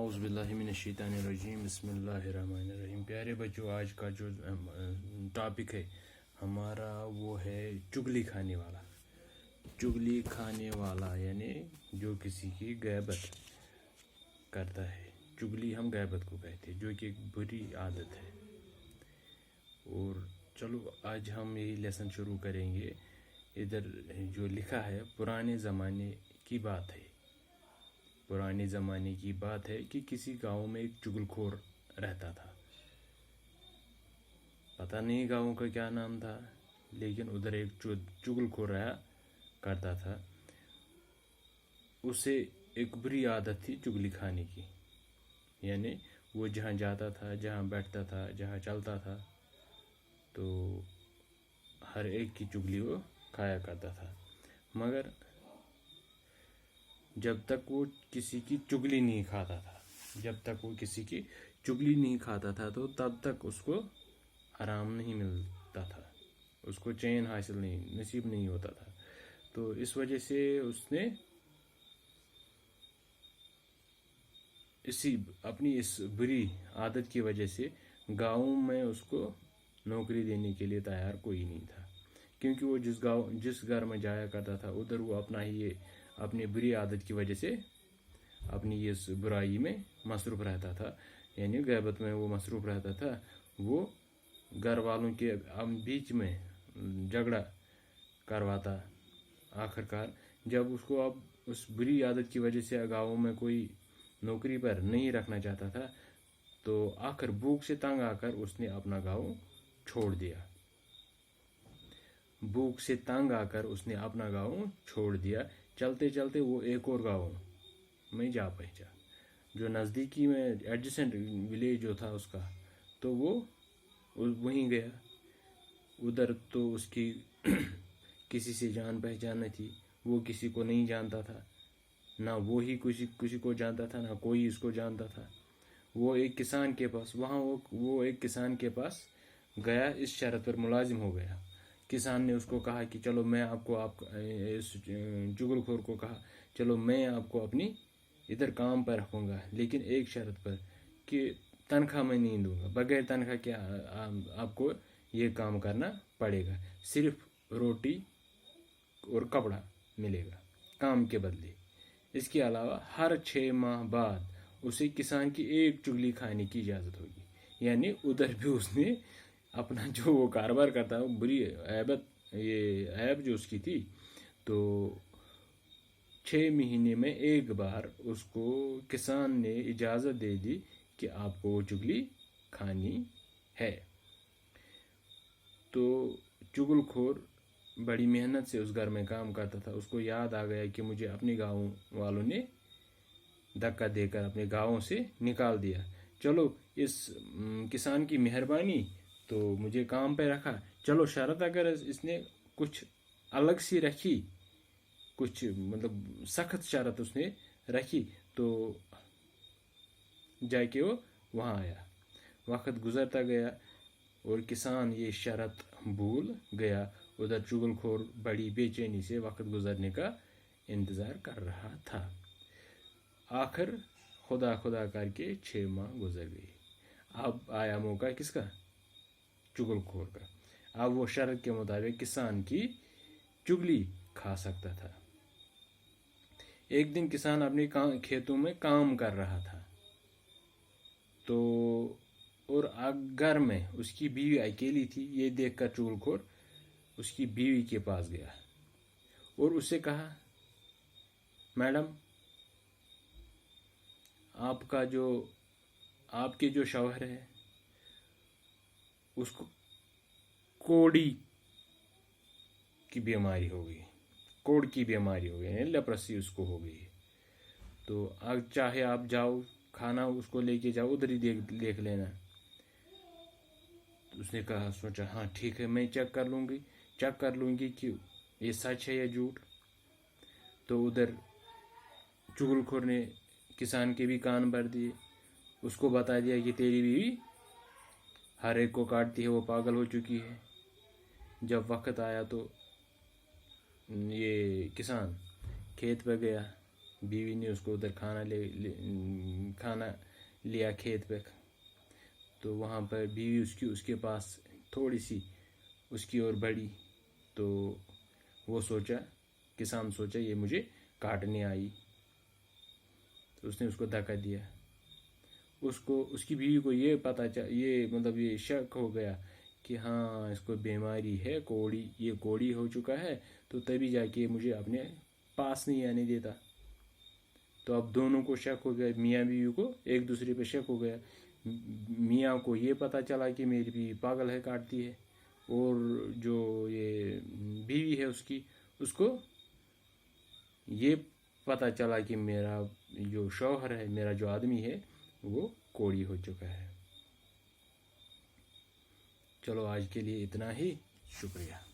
اعوذ باللہ من الشیطان الرجیم بسم اللہ الرحمن الرحیم۔ پیارے بچوں، آج کا جو ٹاپک ہے ہمارا وہ ہے چگلی کھانے والا۔ چگلی کھانے والا یعنی جو کسی کی غیبت کرتا ہے۔ چگلی ہم غیبت کو کہتے ہیں، جو کہ ایک بری عادت ہے۔ اور چلو آج ہم یہی لیسن شروع کریں گے۔ ادھر جو لکھا ہے پرانے زمانے کی بات ہے۔ پرانے زمانے کی بات ہے کہ کسی گاؤں میں ایک چگل خور رہتا تھا۔ پتہ نہیں گاؤں کا کیا نام تھا، لیکن ادھر ایک چگل خور رہا کرتا تھا۔ اسے ایک بری عادت تھی چگلی کھانے کی، یعنی وہ جہاں جاتا تھا، جہاں بیٹھتا تھا، جہاں چلتا تھا، تو ہر ایک کی چگلی وہ کھایا کرتا تھا۔ مگر جب تک وہ کسی کی چگلی نہیں کھاتا تھا، تو تب تک اس کو آرام نہیں ملتا تھا، اس کو چین حاصل نصیب نہیں ہوتا تھا۔ تو اس وجہ سے اس نے اپنی اس بری عادت کی وجہ سے گاؤں میں اس کو نوکری دینے کے لیے تیار کوئی نہیں تھا، کیونکہ وہ جس گھر میں جایا کرتا تھا ادھر وہ اپنی بری عادت کی وجہ سے اپنی اس برائی میں مصروف رہتا تھا، یعنی غیبت میں وہ مصروف رہتا تھا۔ وہ گھر والوں کے بیچ میں جھگڑا کرواتا۔ آخرکار جب اس کو اب اس بری عادت کی وجہ سے گاؤں میں کوئی نوکری پر نہیں رکھنا چاہتا تھا، تو آخر بھوک سے تنگ آ کر اس نے اپنا گاؤں چھوڑ دیا۔ چلتے چلتے وہ ایک اور گاؤں میں جا پہنچا، جو نزدیکی میں ایڈجسنٹ ولیج جو تھا اس کا، تو وہ وہیں گیا۔ ادھر تو اس کی کسی سے جان پہچان نہیں تھی، وہ کسی کو نہیں جانتا تھا، نہ وہی کسی کو جانتا تھا، نہ کوئی اس کو جانتا تھا۔ وہ ایک کسان کے پاس گیا، اس شرط پر ملازم ہو گیا۔ کسان نے اس کو کہا کہ چلو میں اس چگل خور کو کہا چلو میں آپ کو اپنی ادھر کام پر رکھوں گا، لیکن ایک شرط پر کہ تنخواہ میں نہیں دوں گا، بغیر تنخواہ کے آپ کو یہ کام کرنا پڑے گا، صرف روٹی اور کپڑا ملے گا کام کے بدلے۔ اس کے علاوہ ہر 6 ماہ بعد اسے کسان کی ایک چگلی کھانے کی اجازت ہوگی، یعنی ادھر بھی اس نے اپنا جو وہ کاروبار کرتا ہے، بری عیب جو اس کی تھی، تو 6 مہینے میں ایک بار اس کو کسان نے اجازت دے دی کہ آپ کو وہ چگلی کھانی ہے۔ تو چگل خور بڑی محنت سے اس گھر میں کام کرتا تھا۔ اس کو یاد آ گیا کہ مجھے اپنے گاؤں والوں نے دھکا دے کر اپنے گاؤں سے نکال دیا، چلو اس کسان کی مہربانی تو مجھے کام پہ رکھا، چلو شرط اگر اس نے کچھ الگ سی رکھی، کچھ مطلب سخت شرط اس نے رکھی، تو جا کے وہ وہاں آیا۔ وقت گزرتا گیا اور کسان یہ شرط بھول گیا۔ ادھر چگل خور بڑی بے چینی سے وقت گزرنے کا انتظار کر رہا تھا۔ آخر خدا کر کے 6 ماہ گزر گئے۔ اب آیا موقع کس کا؟ چگل خور کا۔ اب وہ شرط کے مطابق کسان کی چگلی کھا سکتا تھا۔ ایک دن کسان اپنے کھیتوں میں کام کر رہا تھا، تو اور گھر میں اس کی بیوی اکیلی تھی۔ یہ دیکھ کر چگل خور اس کی بیوی کے پاس گیا اور اس سے کہا، میڈم، آپ کے جو شوہر ہے اس کو کوڑی کی بیماری ہو گئی، یعنی لیپرسی اس کو ہو گئی، تو چاہے آپ جاؤ کھانا اس کو لے کے جاؤ، ادھر ہی دیکھ لینا۔ اس نے سوچا ہاں ٹھیک ہے، میں چیک کر لوں گی کہ یہ سچ ہے یا جھوٹ۔ تو ادھر چگل خور نے کسان کے بھی کان بھر دیے، اس کو بتا دیا کہ تیری بیوی ہر ایک کو کاٹتی ہے، وہ پاگل ہو چکی ہے۔ جب وقت آیا تو یہ کسان کھیت پہ گیا، بیوی نے اس کو ادھر کھانا لیا کھیت پہ، تو وہاں پر بیوی اس کے پاس تھوڑی سی اس کی اور بڑی، تو وہ کسان سوچا یہ مجھے کاٹنے آئی، تو اس نے اس کو دھکا دیا۔ اس کی بیوی کو یہ شک ہو گیا کہ ہاں اس کو بیماری ہے، یہ کوڑی ہو چکا ہے، تو تبھی جا کے مجھے اپنے پاس نہیں آنے دیتا۔ تو اب دونوں کو شک ہو گیا، میاں بیوی کو ایک دوسرے پہ شک ہو گیا۔ میاں کو یہ پتہ چلا کہ میری بیوی پاگل ہے، کاٹتی ہے، اور جو یہ بیوی ہے اس کو یہ پتہ چلا کہ میرا جو شوہر ہے، میرا جو آدمی ہے وہ کوڑی ہو چکا ہے۔ چلو آج کے لیے اتنا ہی، شکریہ۔